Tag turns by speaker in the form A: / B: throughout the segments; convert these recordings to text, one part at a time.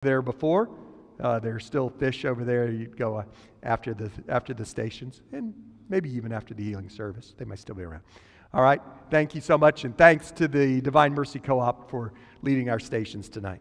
A: there before. There's still fish over there. You'd go after the stations, and maybe even after the healing service. They might still be around. All right. Thank you so much, and thanks to the Divine Mercy Co-op for leading our stations tonight.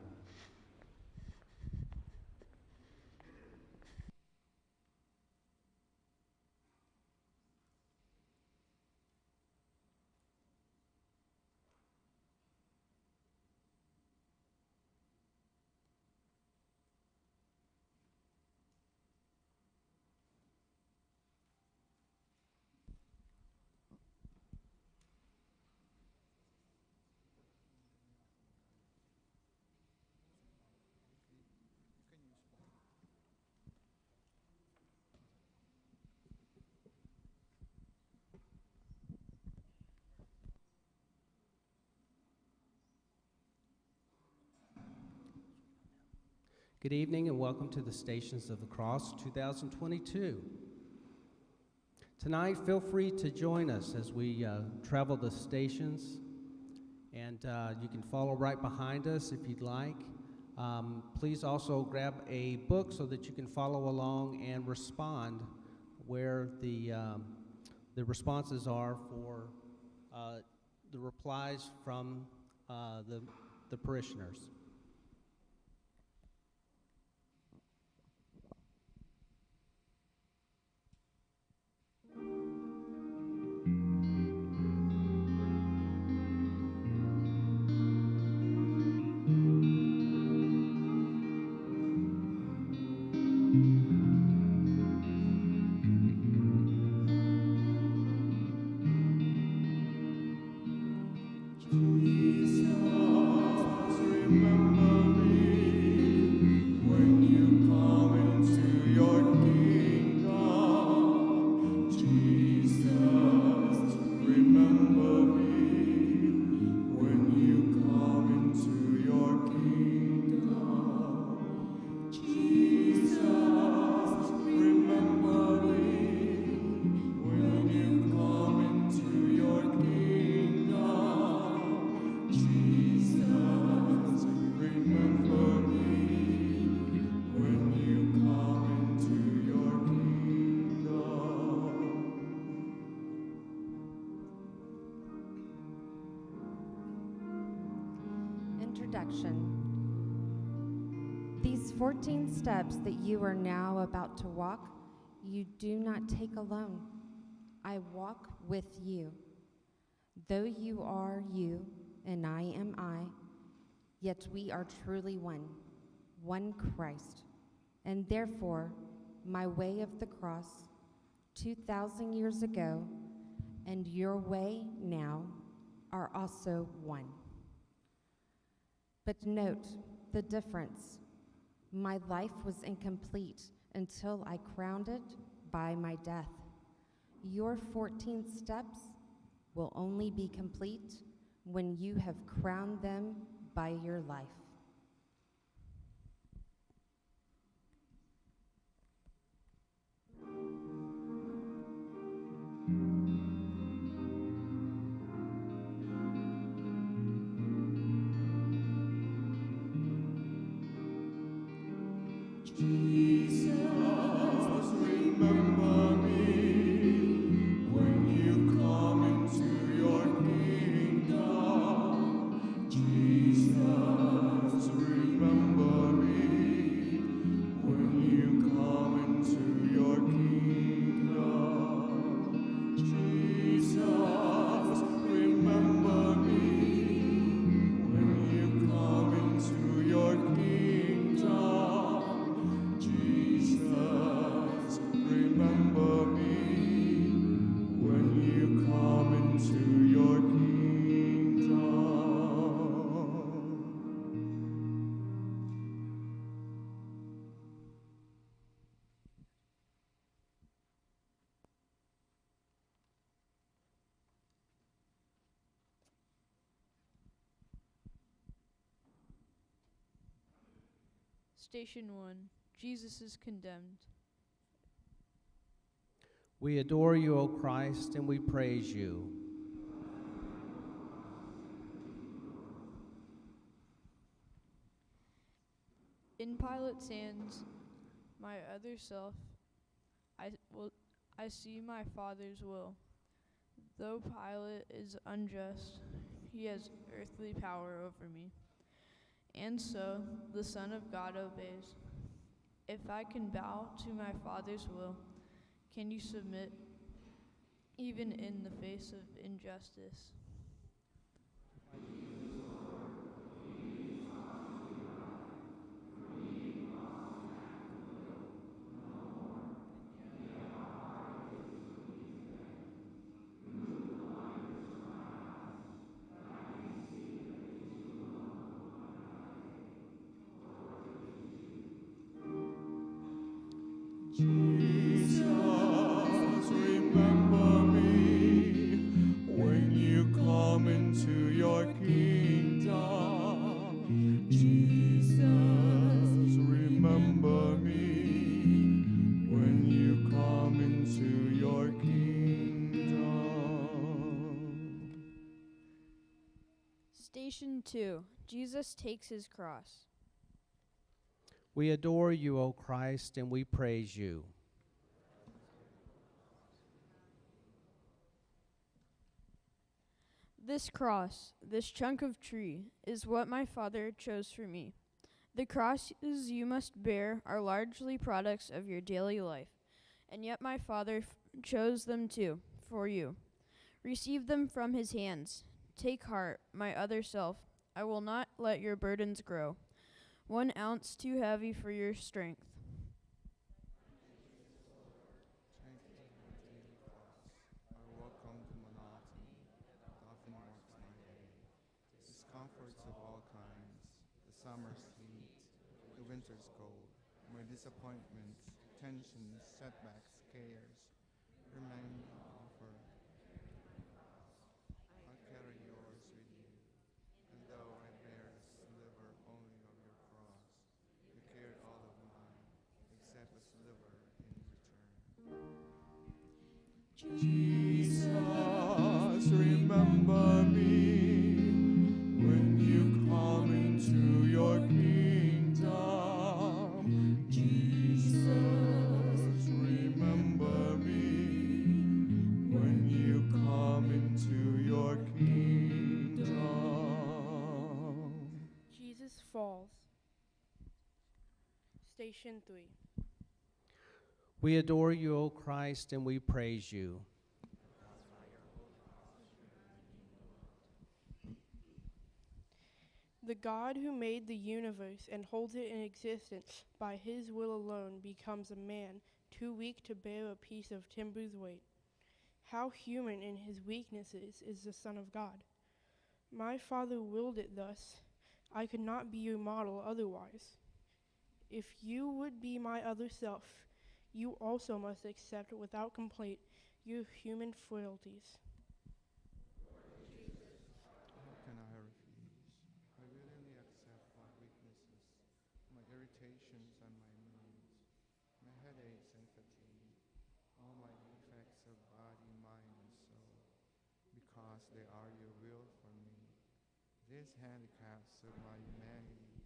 B: Good evening and welcome to the Stations of the Cross 2022. Tonight, feel free to join us as we travel the stations, and you can follow right behind us if you'd like. Please also grab a book so that you can follow along and respond where the responses are for the replies from the parishioners.
C: These 14 steps that you are now about to walk, you do not take alone. I walk with you. Though you are you and I am I, yet we are truly one Christ. And therefore, my way of the cross 2,000 years ago and your way now are also one. But note the difference. My life was incomplete until I crowned it by my death. Your 14 steps will only be complete when you have crowned them by your life.
D: Jesus, remember me when you come into your kingdom. Jesus, remember me when you come into your kingdom. Jesus, remember me when you come into your kingdom. Jesus, remember me when you come into your kingdom.
E: Station 1. Jesus is condemned.
B: We adore you, O Christ, and we praise you.
E: In In Pilate's hands, my other self, I see my Father's will. Though Pilate is unjust, he has earthly power over me. And so the Son of God obeys. If I can bow to my Father's will, can you submit even in the face of injustice?
D: Jesus, remember me when you come into your kingdom. Jesus, remember me when you come into your kingdom.
E: Station 2. Jesus takes his cross.
B: We adore you, O Christ, and we praise you.
E: This cross, this chunk of tree, is what my Father chose for me. The crosses you must bear are largely products of your daily life, and yet my Father chose them too, for you. Receive them from his hands. Take heart, my other self. I will not let your burdens grow 1 ounce too heavy for your strength.
D: I welcome the monotony that often marks my day. Discomforts of all kinds, the summer's heat, the winter's cold, my disappointments, tensions, setbacks, cares, remain offer. I carry yours with you, and though I bear a sliver only of your cross, you carried all of mine, except a sliver in return. Jesus, remember me when you come into your kingdom. Jesus, remember me when you come into your kingdom.
F: Jesus falls. Station 3.
B: We adore you, O Christ, and we praise you.
F: The God who made the universe and holds it in existence by his will alone becomes a man, too weak to bear a piece of timber's weight. How human in his weaknesses is the Son of God. My Father willed it thus. I could not be your model otherwise. If you would be my other self, you also must accept without complaint your human frailties.
D: How can I refuse? I willingly accept my weaknesses, my irritations and my moods, my headaches and fatigue, all my defects of body, mind, and soul, because they are your will for me. These handicaps of my humanity,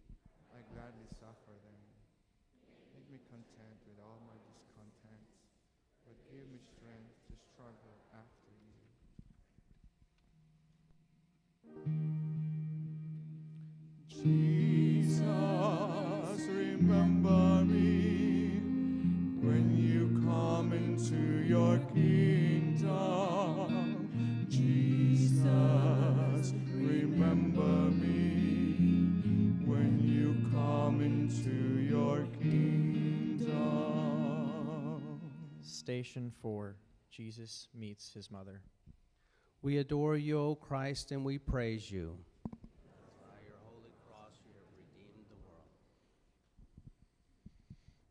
D: I gladly suffer them. Make me content with all my discontents, but give me strength to struggle after you. Jesus, remember me when you come into your kingdom. Jesus, remember me when you come into your kingdom.
G: Station 4. Jesus meets his mother.
B: We adore you, O Christ, and we praise you. By your holy cross, you have redeemed the world.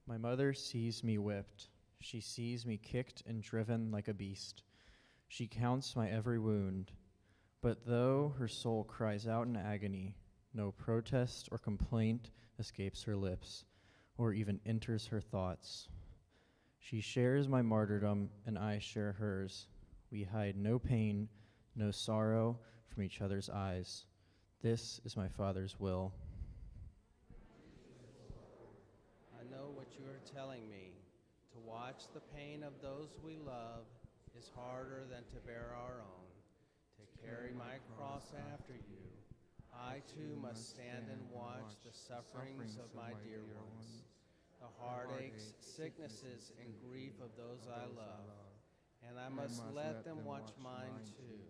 G: My mother sees me whipped. She sees me kicked and driven like a beast. She counts my every wound. But though her soul cries out in agony, no protest or complaint escapes her lips, or even enters her thoughts. She shares my martyrdom, and I share hers. We hide no pain, no sorrow from each other's eyes. This is my Father's will.
B: you are telling me. To watch the pain of those we love is harder than to bear our own. To carry my cross after you, I too must stand and watch the sufferings of my dear ones, the heartaches, sicknesses, and grief of those I love, and I must let them watch mine too.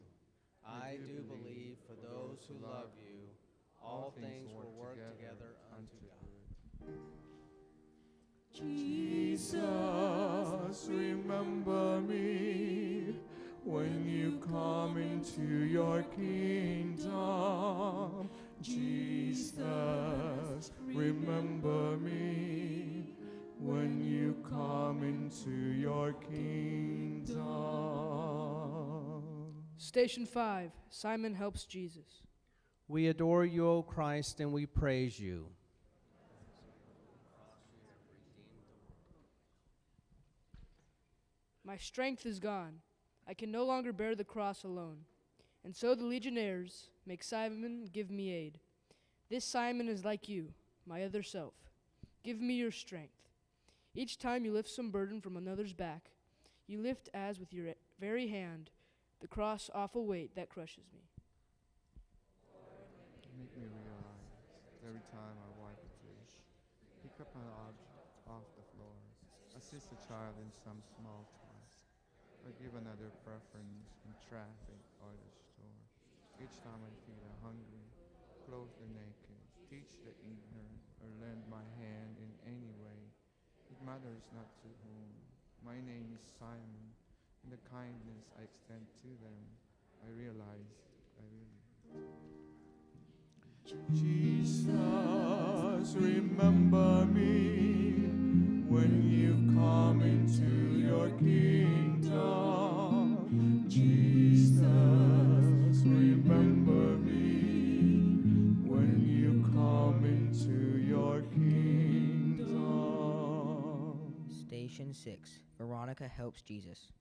B: I do believe for those who love you, all things will work together unto God.
D: Jesus, remember me when you come into your kingdom. Jesus, remember me when you come into your kingdom.
H: Station 5, Simon helps Jesus.
B: We adore you, O Christ, and we praise you.
H: My strength is gone. I can no longer bear the cross alone. And so the legionnaires make Simon give me aid. This Simon is like you, my other self. Give me your strength. Each time you lift some burden from another's back, you lift as with your very hand the cross awful weight that crushes me.
D: Make me realize every time I wipe a dish, pick up an object off the floor, assist a child in some small task, or give another preference in traffic or the store. Each time I feed the hungry, clothe the naked, teach the ignorant, or lend my hand in any way, it matters not to whom. My name is Simon, and the kindness I extend to them, I realize. Jesus, remember me when you come into your kingdom. Jesus, remember me when you come into your kingdom.
I: Station 6, Veronica helps Jesus.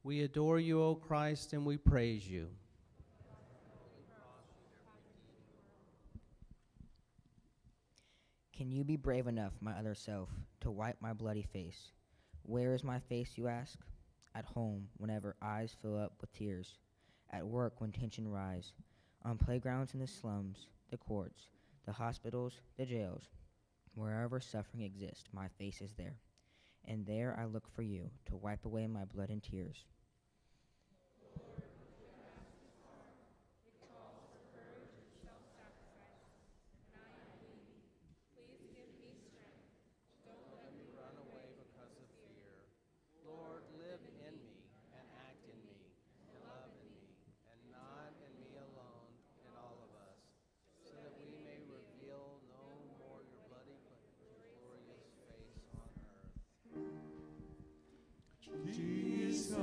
B: We adore you, O Christ, and we praise you.
I: Can you be brave enough, my other self, to wipe my bloody face? Where is my face, you ask? At home, whenever eyes fill up with tears. At work, when tension rise. On playgrounds in the slums, the courts, the hospitals, the jails. Wherever suffering exists, my face is there. And there I look for you to wipe away my blood and tears.
D: Jesus,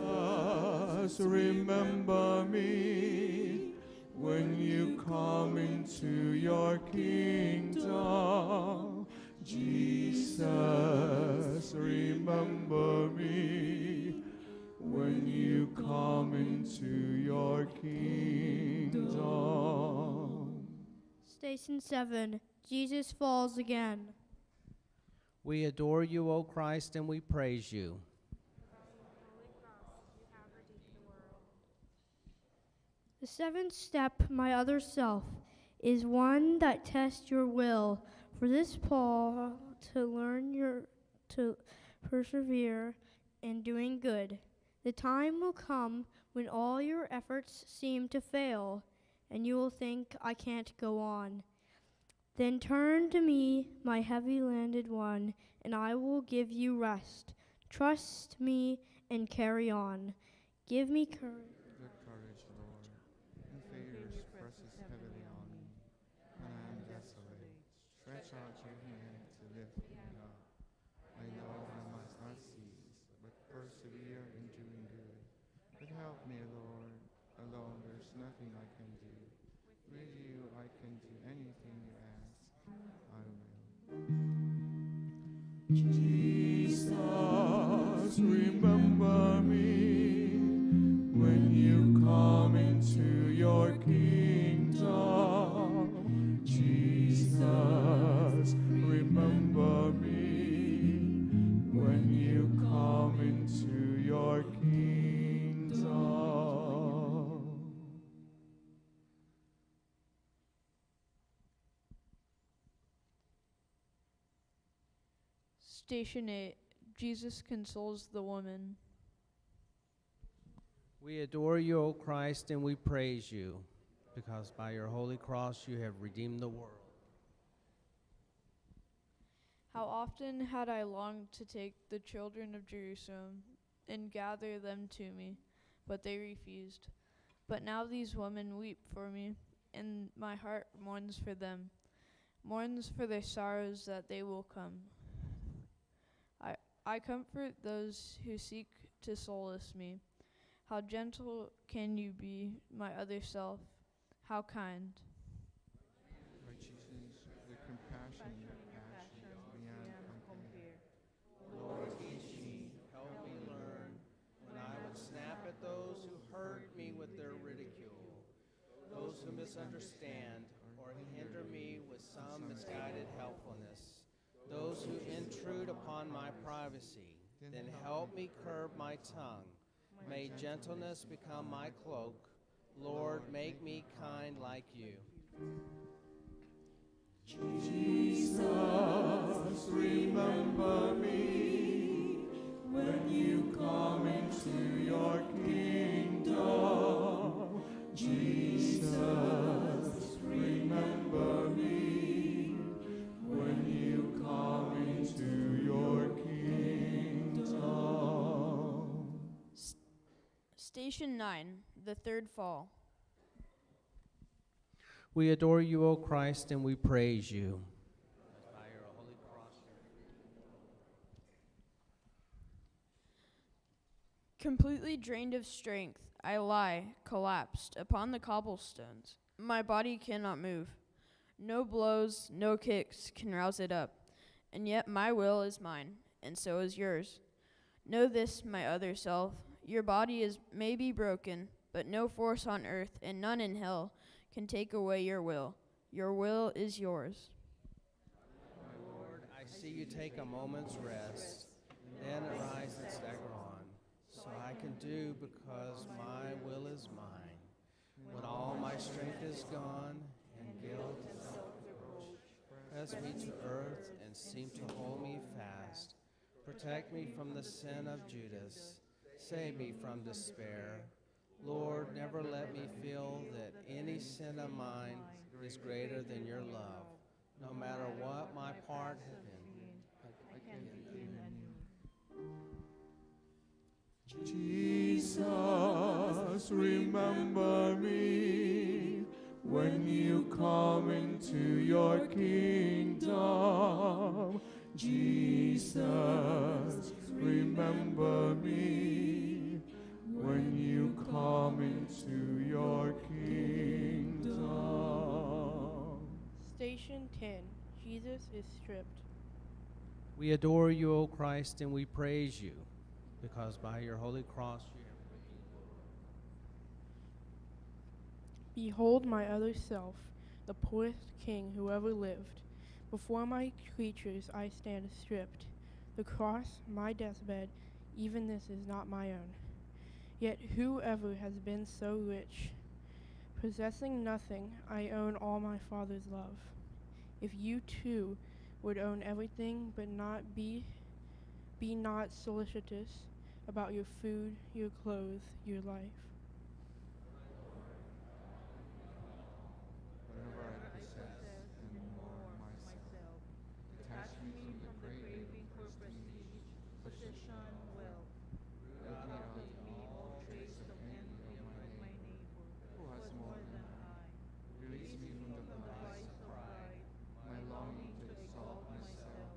D: remember me when you come into your kingdom. Jesus, remember me when you come into your kingdom.
E: Station 7, Jesus falls again.
B: We adore you, O Christ, and we praise you.
E: The seventh step, my other self, is one that tests your will. For this, Paul, to persevere in doing good. The time will come when all your efforts seem to fail, and you will think, I can't go on. Then turn to me, my heavy-landed one, and I will give you rest. Trust me and carry on. Give me courage.
D: Good courage, Lord, and favors presses heavily on me, and I am desolate. Stretch out your hand to lift me up. I know I must not cease, but persevere in doing good. But help me, Lord. Alone there's nothing I can do. With you I can do anything you ask. I will. Jesus, remember me when you come into your kingdom. Jesus, remember me
E: Station 8. Jesus consoles the woman.
B: We adore you, O Christ, and we praise you, because by your holy cross you have redeemed the world.
E: How often had I longed to take the children of Jerusalem and gather them to me, but they refused. But now these women weep for me, and my heart mourns for them, mourns for their sorrows that they will come. I comfort those who seek to solace me. How gentle can you be, my other self? How kind.
D: Lord Jesus, with compassion and passion beyond compare.
B: Lord, teach me, help me learn, when I would snap at those who hurt me with their ridicule, those who misunderstand or hinder me with some misguided helpfulness, those who intrude upon my privacy, then help me curb my tongue. May gentleness become my cloak. Lord, make me kind like you.
J: Jesus, remember me when you come into your kingdom. Jesus, remember me when you come into your kingdom.
E: Station 9. The third fall.
B: We adore you, O Christ, and we praise you. By your holy cross.
E: Completely drained of strength, I lie, collapsed, upon the cobblestones. My body cannot move. No blows, no kicks can rouse it up. And yet my will is mine, and so is yours. Know this, my other self. Your body may be broken, but no force on earth and none in hell can take away your will. Your will is yours.
B: My Lord, I see you take a moment's rest, then arise and stagger on. So I can do because my will is mine. When all my strength is gone and guilt and self-reproach press me to earth and seem to hold me fast, protect me from the sin of Judas. Save me from despair. Lord, never let me feel that any sin of mine is greater than your love, no matter what my part has been. I can begin anew.
J: Jesus, remember me when you come into your kingdom. Jesus, remember me when you come into your kingdom.
F: Station 10. Jesus is stripped.
B: We adore you, O Christ, and we praise you, because by your holy cross you have redeemed the world.
F: Behold my other self, the poorest king who ever lived. Before my creatures I stand stripped. The cross, my deathbed, even this is not my own. Yet whoever has been so rich? Possessing nothing, I own all my Father's love. If you too would own everything, but be not solicitous about your food, your clothes, your life.
D: Whatever I possess and more myself, detach me from the craving for prestige, position, wealth. Root me out all trace of envy of my neighbor, who has more than I. Release me from the vice of pride, my longing to exalt myself,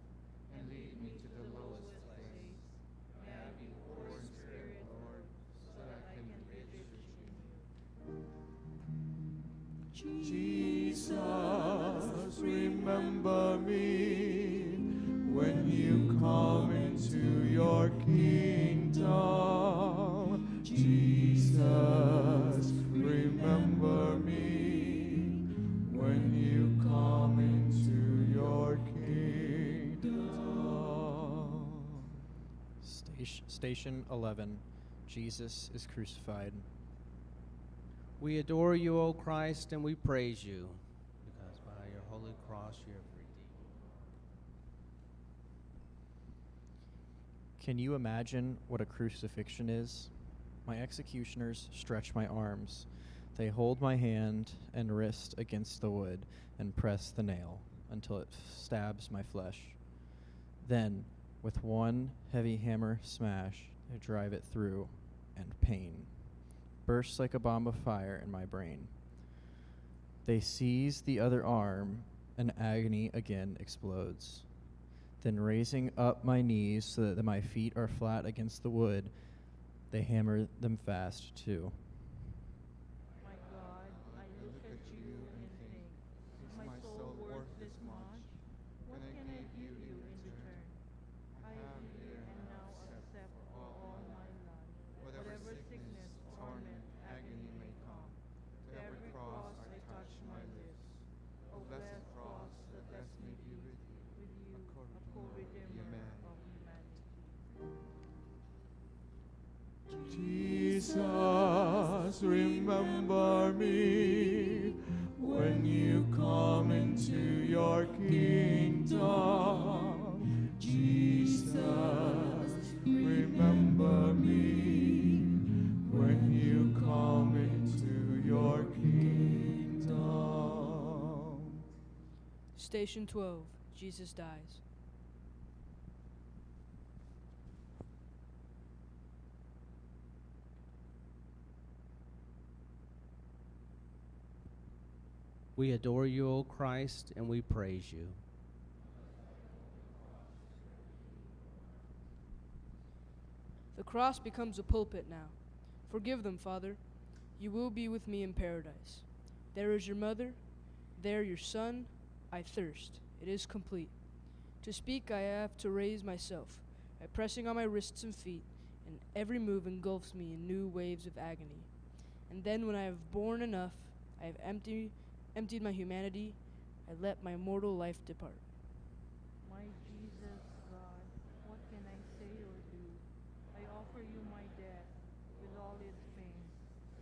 D: and lead me to the lowest place. May I be poor in spirit, Lord, so that I can reach you.
J: Jesus, remember me when you come into your kingdom. Jesus, remember me when you come into your kingdom.
G: Station 11. Jesus is crucified.
B: We adore you, O Christ, and we praise you, because by your holy cross you have redeemed.
G: Can you imagine what a crucifixion is? My executioners stretch my arms. They hold my hand and wrist against the wood and press the nail until it stabs my flesh. Then, with one heavy hammer smash, they drive it through, and pain bursts like a bomb of fire in my brain. They seize the other arm, and agony again explodes. Then, raising up my knees so that my feet are flat against the wood, they hammer them fast too.
J: My God, I look at you and think, is my soul worth this much? What can I give you in return? I hear and now accept for all my life, whatever sickness, torment, agony may come. To every cross I touch my lips. O blessed cross that lets me be with you, a co-redeemer of humanity. Jesus, remember me when you come into your kingdom. Jesus, remember me when you come into your kingdom.
H: Station 12. Jesus dies.
B: We adore you, O Christ, and we praise you.
H: The cross becomes a pulpit now. Forgive them, Father. You will be with me in paradise. There is your mother, there your son. I thirst. It is complete. To speak, I have to raise myself by pressing on my wrists and feet, and every move engulfs me in new waves of agony. And then, when I have borne enough, I have emptied my humanity, I let my mortal life depart.
J: My Jesus, God, what can I say or do? I offer you my death with all its pain,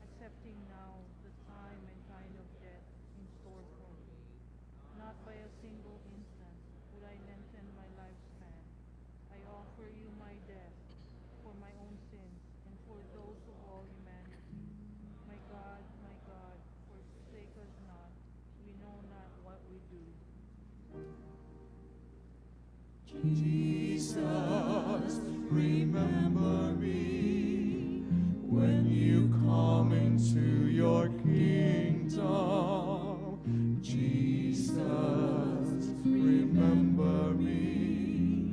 J: accepting now the time and kind of death in store for me. Not by a single instant would I lengthen my lifespan. I offer you my death for my own sins and for those of all humanity. My God, forsake us not. We know not what we do. Jesus, remember me when you come into your kingdom. Jesus, remember me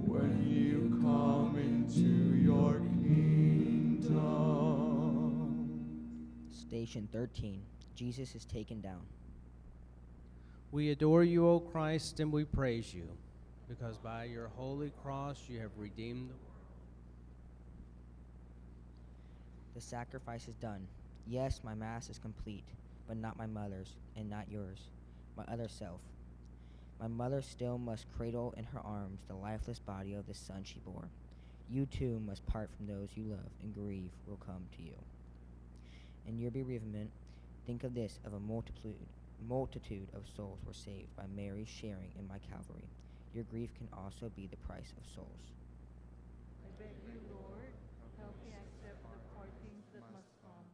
J: when you come into your kingdom.
I: Station 13. Jesus is taken down.
B: We adore you, O Christ, and we praise you, because by your holy cross you have redeemed the world.
I: The sacrifice is done. Yes, my mass is complete, but not my mother's, and not yours, my other self. My mother still must cradle in her arms the lifeless body of the son she bore. You too must part from those you love, and grief will come to you. In your bereavement, think of this: of a multitude of souls were saved by Mary's sharing in my Calvary. Your grief can also be the price of souls.
J: I beg you, Lord, help me accept the partings that must come,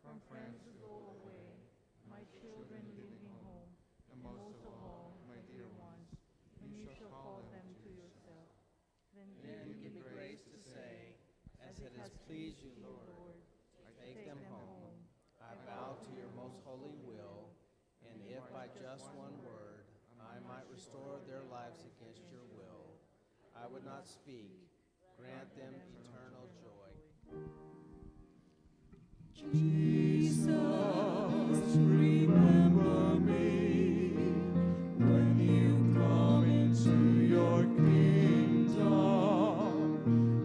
J: from friends who go away, my children leaving home, and most of all, my dear ones, when you shall call them to yourself. Then give me grace to say,
B: as it has pleased you, Lord, take them home. I bow to your most holy will, and if by just one word I might restore their lives against your will, I would not speak. Grant them eternal joy.
J: Jesus, remember me when you come into your kingdom.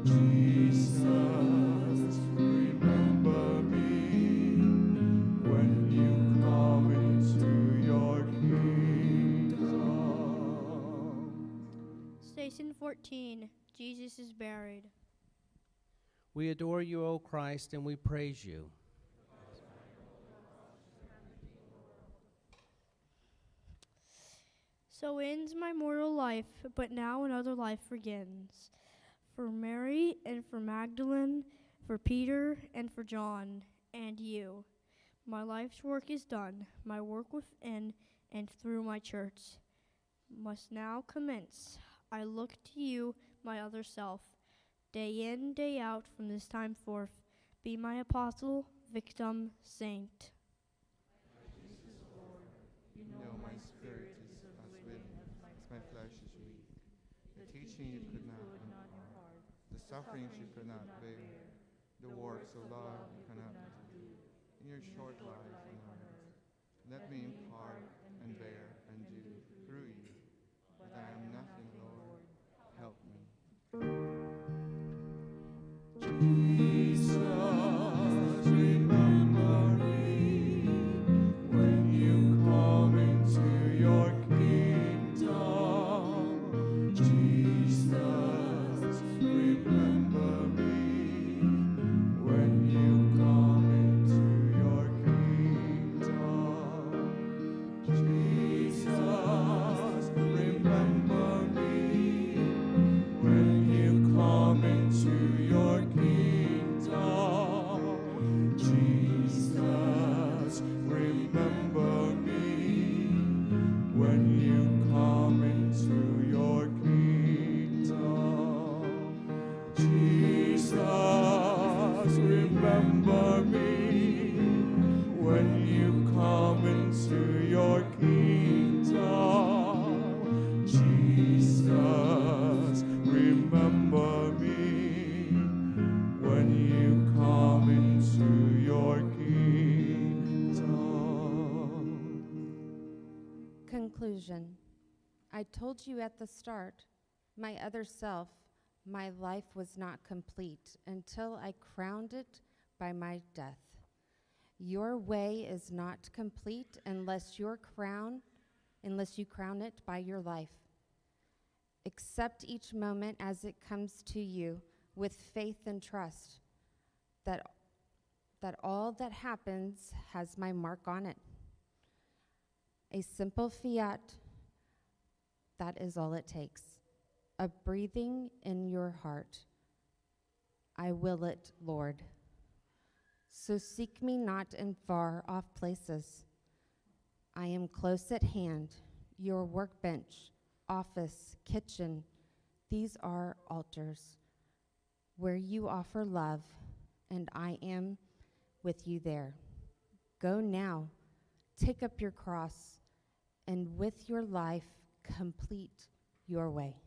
J: Jesus, remember me when you come into your kingdom.
K: Station 14. Jesus is buried.
B: We adore you, O Christ, and we praise you.
K: So ends my mortal life, but now another life begins. for Mary and for Magdalene, for Peter and for John, and you. My life's work is done. My work within and through my church must now commence. I look to you, my other self, day in, day out from this time forth. Be my apostle, victim, saint.
D: You know my spirit is as willing as my flesh is weak. The teaching you could not impart, the sufferings you could not bear, the works of love you cannot do. In your short life on earth, let me impart and bear and do through you. But I am nothing, Lord. Help me. Jesus, remember me when you come into your kingdom. Jesus, remember me when you come into your kingdom. Jesus, remember me when you come into your kingdom. Jesus, remember me when you come into your kingdom. Jesus, remember me when you come into your kingdom. Jesus, remember me when you come into your kingdom.
C: Conclusion. I told you at the start, my other self, my life was not complete until I crowned it by my death. Your way is not complete unless you crown it by your life. Accept each moment as it comes to you with faith and trust that all that happens has my mark on it. A simple fiat, that is all it takes. A breathing in your heart. I will it, Lord. So seek me not in far off places. I am close at hand, your workbench, office, kitchen. These are altars where you offer love, and I am with you there. Go now, take up your cross, and with your life complete your way.